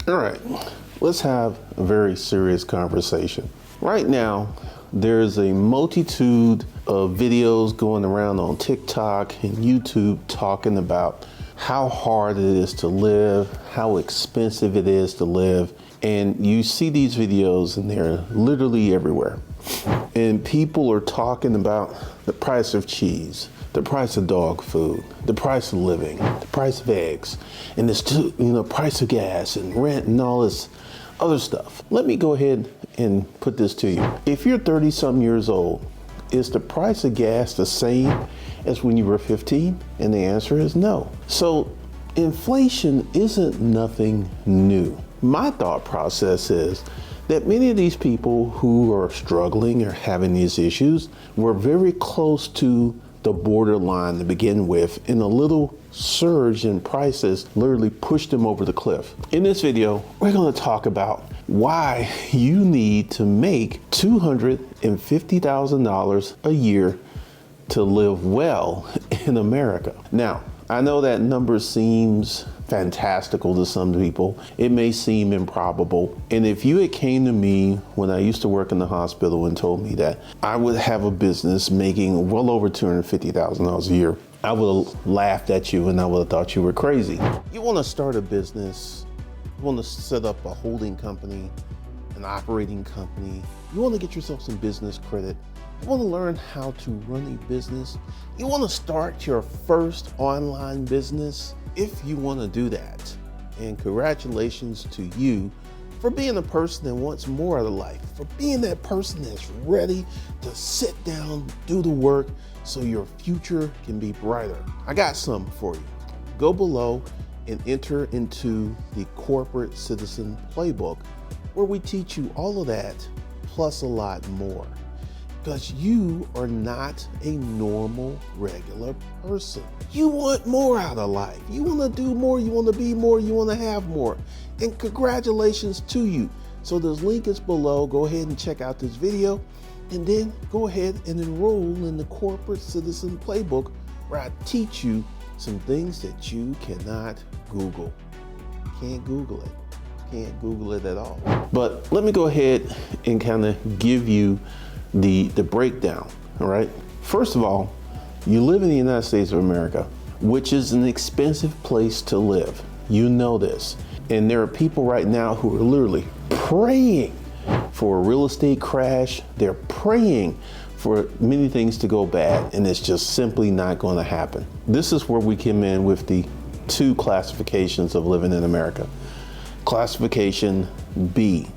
All right, let's have a very serious conversation. Right now, there's a multitude of videos going around on TikTok and YouTube talking about how hard it is to live, how expensive it is to live. And you see these videos and they're literally everywhere. And people are talking about the price of cheese, the price of dog food, the price of living, the price of eggs, and this, price of gas and rent and all this other stuff. Let me go ahead and put this to you. If you're 30-something years old, is the price of gas the same as when you were 15? And the answer is no. So inflation isn't nothing new. My thought process is that many of these people who are struggling or having these issues were very close to the borderline to begin with, and a little surge in prices literally pushed them over the cliff. In this video, we're going to talk about why you need to make $250,000 a year to live well in America. Now, I know that number seems fantastical to some people. It may seem improbable. And if you had came to me when I used to work in the hospital and told me that I would have a business making well over $250,000 a year, I would have laughed at you and I would have thought you were crazy. You want to start a business, you want to set up a holding company, an operating company, you want to get yourself some business credit, you want to learn how to run a business, you want to start your first online business. If you want to do that, and congratulations to you for being a person that wants more out of life, for being that person that's ready to sit down, do the work so your future can be brighter. I got something for you. Go below and enter into the Corporate Citizen Playbook, where we teach you all of that plus a lot more. Because you are not a normal, regular person. You want more out of life. You want to do more, you want to be more, you want to have more. And congratulations to you. So this link is below. Go ahead and check out this video. And then go ahead and enroll in the Corporate Citizen Playbook, where I teach you some things that you cannot Google. Can't Google it. Can't Google it at all. But let me go ahead and kind of give you the breakdown, all right? First of all, you live in the United States of America, which is an expensive place to live. You know this. And there are people right now who are literally praying for a real estate crash. They're praying for many things to go bad, and it's just simply not going to happen. This is where we come in with the two classifications of living in America. Classification B,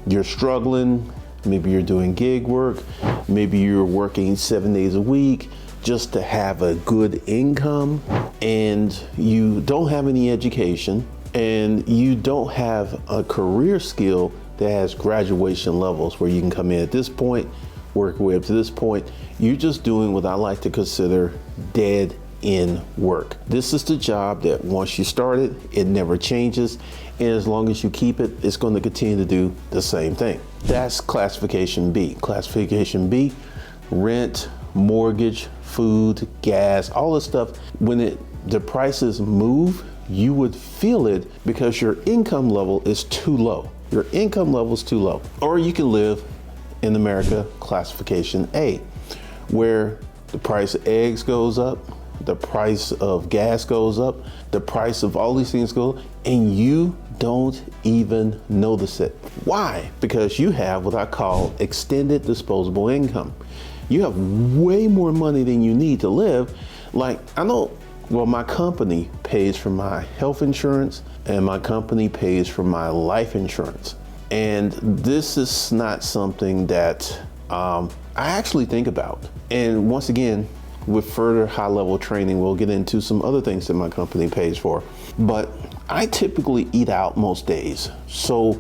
you're struggling. Maybe you're doing gig work. Maybe you're working 7 days a week just to have a good income, and you don't have any education, and you don't have a career skill that has graduation levels where you can come in at this point, work your way up to this point. You're just doing what I like to consider dead end work. This is the job that once you start it, it never changes. And as long as you keep it, it's going to continue to do the same thing. That's classification B. Classification B, rent, mortgage, food, gas, all this stuff. When the prices move, you would feel it because your income level is too low. Your income level is too low. Or you can live in America, classification A, where the price of eggs goes up, the price of gas goes up, the price of all these things go up, and you don't even notice it. Why? Because you have what I call extended disposable income. You have way more money than you need to live. Like, I know, well, my company pays for my health insurance and my company pays for my life insurance. And this is not something that I actually think about. And once again, with further high-level training, we'll get into some other things that my company pays for. But I typically eat out most days, so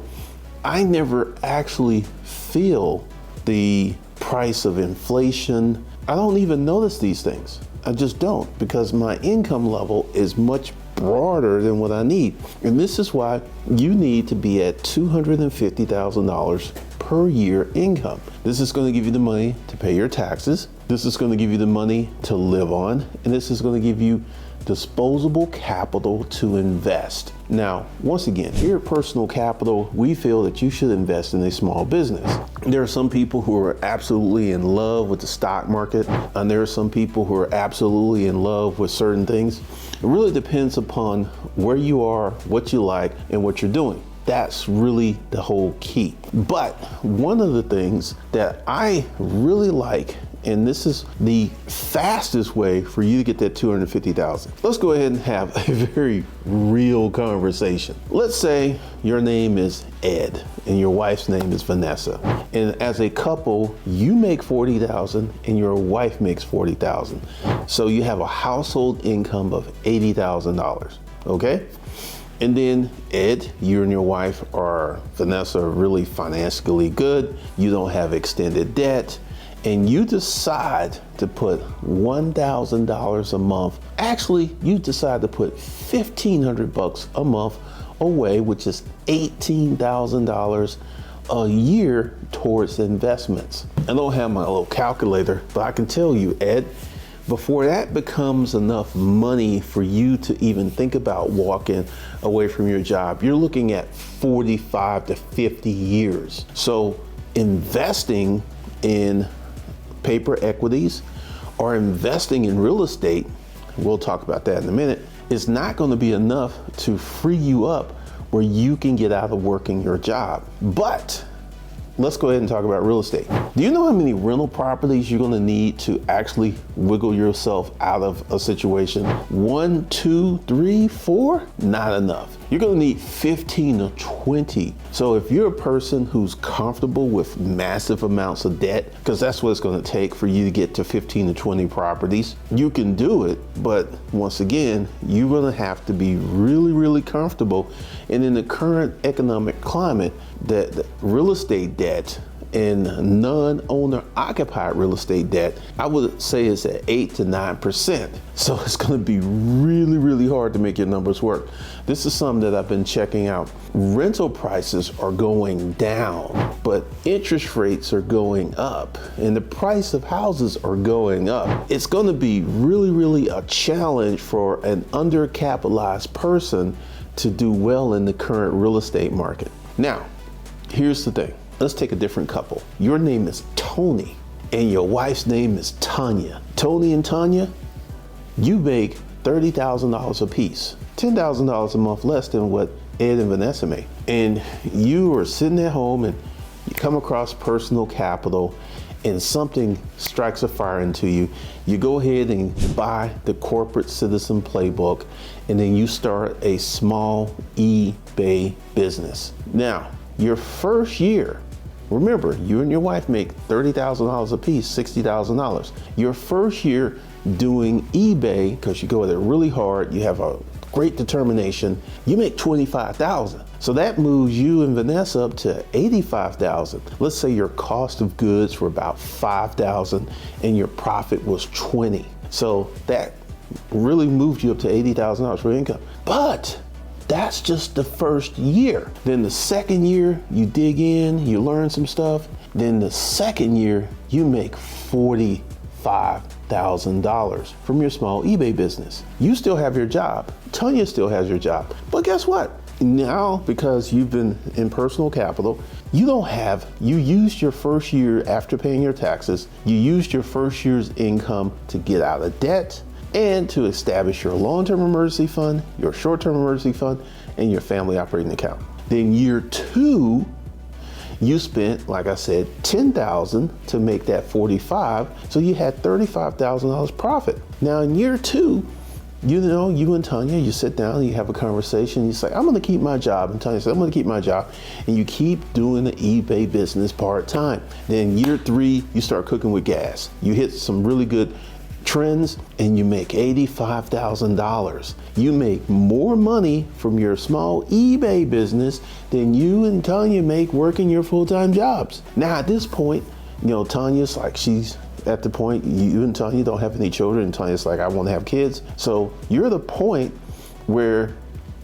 I never actually feel the price of inflation. I don't even notice these things. I just don't, because my income level is much broader than what I need. And this is why you need to be at $250,000 per year income. This is going to give you the money to pay your taxes. This is going to give you the money to live on. And this is going to give you disposable capital to invest. Now, once again, here at Personal Capital, we feel that you should invest in a small business. There are some people who are absolutely in love with the stock market, and there are some people who are absolutely in love with certain things. It really depends upon where you are, what you like, and what you're doing. That's really the whole key. But one of the things that I really like, and this is the fastest way for you to get that 250,000. Let's go ahead and have a very real conversation. Let's say your name is Ed and your wife's name is Vanessa. And as a couple, you make 40,000 and your wife makes 40,000. So you have a household income of $80,000, okay? And then Ed, you and your wife Vanessa are really financially good. You don't have extended debt. And you decide to put $1,000 a month. Actually, you decide to put $1,500 a month away, which is $18,000 a year towards investments. I don't have my little calculator, but I can tell you, Ed, before that becomes enough money for you to even think about walking away from your job, you're looking at 45 to 50 years. So investing in paper equities or investing in real estate, we'll talk about that in a minute, is not going to be enough to free you up where you can get out of working your job. But let's go ahead and talk about real estate. Do you know how many rental properties you're going to need to actually wiggle yourself out of a situation? 1, 2, 3, 4? Not enough. You're going to need 15 to 20. So if you're a person who's comfortable with massive amounts of debt, because that's what it's going to take for you to get to 15 to 20 properties, you can do it. But once again, you're going to have to be really, really comfortable. And in the current economic climate, that real estate debt and non-owner occupied real estate debt, I would say is at 8 to 9%. So it's going to be really, really hard to make your numbers work. This is something that I've been checking out. Rental prices are going down, but interest rates are going up and the price of houses are going up. It's going to be really, really a challenge for an undercapitalized person to do well in the current real estate market. Now, here's the thing. Let's take a different couple. Your name is Tony and your wife's name is Tanya. Tony and Tanya, you make $30,000 a piece, $10,000 a month less than what Ed and Vanessa make. And you are sitting at home and you come across Personal Capital and something strikes a fire into you. You go ahead and buy the Corporate Citizen Playbook, and then you start a small eBay business. Now, your first year, remember, you and your wife make $30,000 a piece, $60,000. Your first year doing eBay, because you go at it really hard, you have a great determination, you make $25,000. So that moves you and Vanessa up to $85,000. Let's say your cost of goods were about $5,000 and your profit was $20,000. So that really moved you up to $80,000 for income. But that's just the first year. Then the second year, you dig in, you learn some stuff. Then the second year, you make $45,000 from your small eBay business. You still have your job. Tanya still has your job. But guess what? Now, because you've been in Personal Capital, you used your first year after paying your taxes, you used your first year's income to get out of debt and to establish your long-term emergency fund, your short-term emergency fund, and your family operating account. Then year 2, you spent, like I said, $10,000 to make that $45,000, so you had $35,000 profit. Now in year 2, you and Tanya, you sit down, you have a conversation, you say, I'm gonna keep my job. And Tanya says, I'm gonna keep my job. And you keep doing the eBay business part-time. Then year 3, you start cooking with gas. You hit some really good trends and you make $85,000. You make more money from your small eBay business than you and Tanya make working your full-time jobs. Now at this point, Tanya's like, she's at the point, you and Tanya don't have any children, and Tanya's like, I want to have kids. So you're at the point where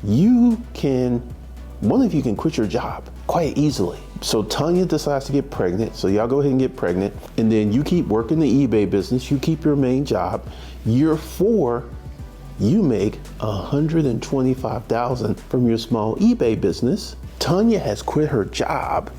one of you can quit your job quite easily. So Tanya decides to get pregnant, so y'all go ahead and get pregnant, and then you keep working the eBay business, you keep your main job. Year 4, you make $125,000 from your small eBay business. Tanya has quit her job.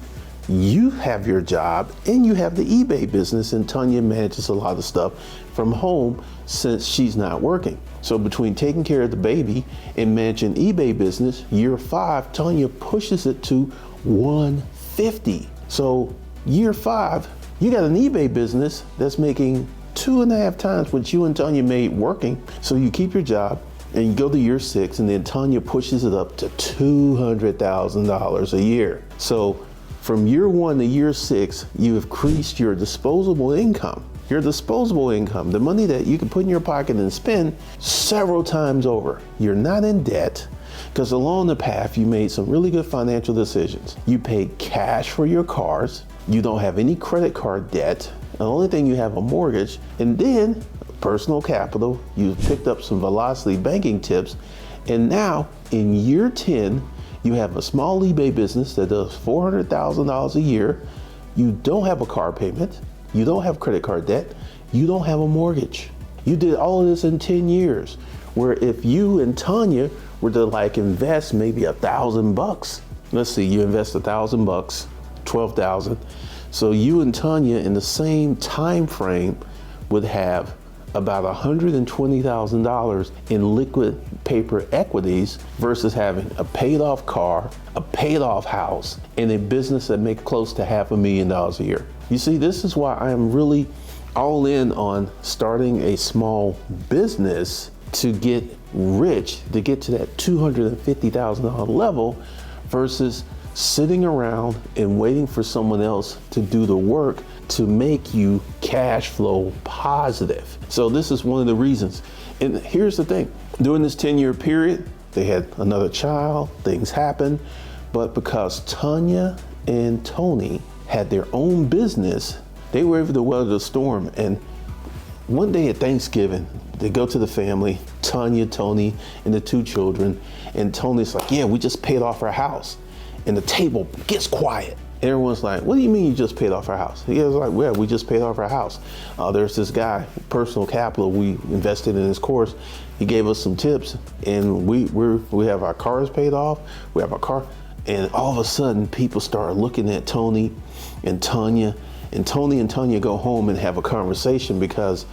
You have your job and you have the eBay business, and Tanya manages a lot of stuff from home since she's not working. So between taking care of the baby and managing eBay business, year 5, Tanya pushes it to 150. So year 5, you got an eBay business that's making 2.5 times what you and Tanya made working. So you keep your job and you go to year 6, and then Tanya pushes it up to $200,000 a year. So from year 1 to year 6, you have increased your disposable income. Your disposable income, the money that you can put in your pocket and spend, several times over. You're not in debt, because along the path, you made some really good financial decisions. You paid cash for your cars. You don't have any credit card debt. The only thing you have a mortgage, and then personal capital. You've picked up some velocity banking tips. And now in year 10, you have a small eBay business that does $400,000 a year. You don't have a car payment. You don't have credit card debt. You don't have a mortgage. You did all of this in 10 years, where if you and Tanya were to like invest maybe $1,000, let's see, you invest $1,000, 12,000. So you and Tanya in the same time frame would have about $120,000 in liquid paper equities versus having a paid off car, a paid off house, and a business that makes close to $500,000 a year. You see, this is why I am really all in on starting a small business to get rich, to get to that $250,000 level versus sitting around and waiting for someone else to do the work to make you cash flow positive. So this is one of the reasons. And here's the thing, during this 10-year period, they had another child, things happened, but because Tanya and Tony had their own business, they were able to weather the storm. And one day at Thanksgiving, they go to the family, Tanya, Tony, and the 2 children, and Tony's like, yeah, we just paid off our house. And the table gets quiet. Everyone's like, what do you mean you just paid off our house? He was like, well, we just paid off our house. There's this guy, Personal Capital, we invested in his course. He gave us some tips, and we have our cars paid off. We have our car. And all of a sudden, people start looking at Tony and Tanya, and Tony and Tanya go home and have a conversation, because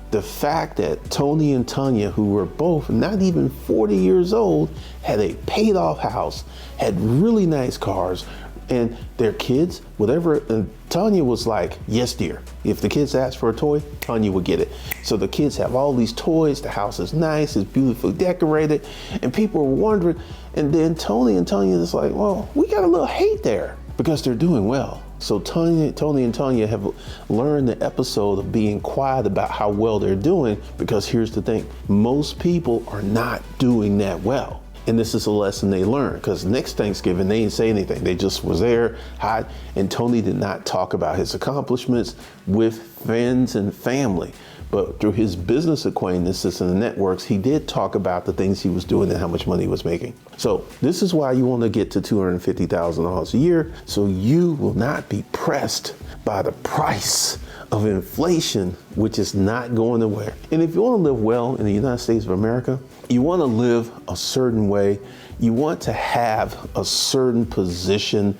the fact that Tony and Tanya, who were both not even 40 years old, had a paid off house, had really nice cars, and their kids, whatever, and Tanya was like, yes, dear. If the kids asked for a toy, Tanya would get it. So the kids have all these toys, the house is nice, it's beautifully decorated, and people were wondering, and then Tony and Tanya is like, well, we got a little hate there because they're doing well. So Tony and Tanya have learned the episode of being quiet about how well they're doing, because here's the thing, most people are not doing that well. And this is a lesson they learned, because next Thanksgiving, they didn't say anything. They just was there, hot, and Tony did not talk about his accomplishments with friends and family. But through his business acquaintances and the networks, he did talk about the things he was doing and how much money he was making. So this is why you want to get to $250,000 a year, so you will not be pressed by the price of inflation, which is not going anywhere. And if you want to live well in the United States of America, you want to live a certain way, you want to have a certain position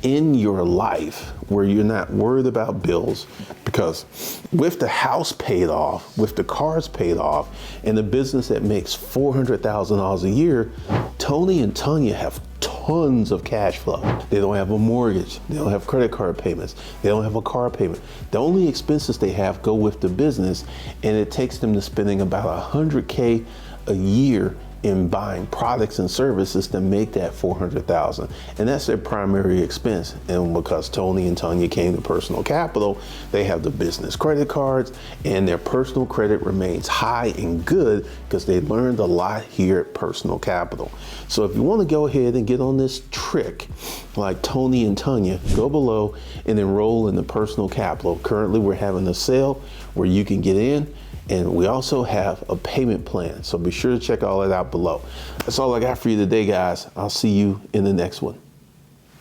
in your life where you're not worried about bills, because with the house paid off, with the cars paid off, and the business that makes $400,000 a year, Tony and Tanya have tons of cash flow. They don't have a mortgage. They don't have credit card payments. They don't have a car payment. The only expenses they have go with the business, and it takes them to spending about $100K a year in buying products and services to make that $400,000. And that's their primary expense. And because Tony and Tanya came to Personal Capital, they have the business credit cards, and their personal credit remains high and good because they learned a lot here at Personal Capital. So if you want to go ahead and get on this trick like Tony and Tanya, go below and enroll in the Personal Capital. Currently, we're having a sale where you can get in, and we also have a payment plan. So be sure to check all that out below. That's all I got for you today, guys. I'll see you in the next one.